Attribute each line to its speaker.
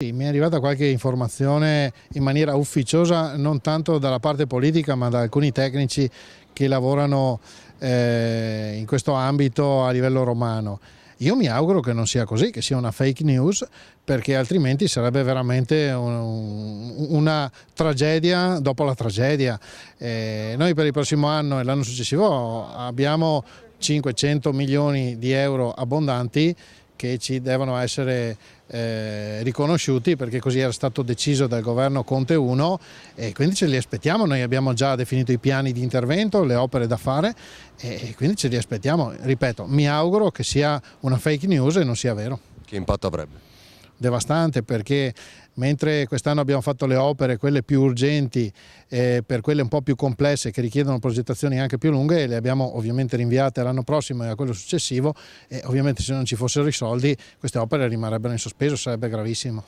Speaker 1: Sì, mi è arrivata qualche informazione in maniera ufficiosa, non tanto dalla parte politica ma da alcuni tecnici che lavorano in questo ambito a livello romano. Io mi auguro che non sia così, che sia una fake news, perché altrimenti sarebbe veramente una tragedia dopo la tragedia. Noi per il prossimo anno e l'anno successivo abbiamo 500 milioni di euro abbondanti che ci devono essere riconosciuti, perché così era stato deciso dal governo Conte 1 e quindi ce li aspettiamo. Noi abbiamo già definito i piani di intervento, le opere da fare e quindi ce li aspettiamo. Ripeto, mi auguro che sia una fake news e non sia vero.
Speaker 2: Che impatto avrebbe?
Speaker 1: Devastante, perché mentre quest'anno abbiamo fatto le opere, quelle più urgenti, per quelle un po' più complesse che richiedono progettazioni anche più lunghe, le abbiamo ovviamente rinviate all'anno prossimo e a quello successivo, e ovviamente se non ci fossero i soldi queste opere rimarrebbero in sospeso, sarebbe gravissimo.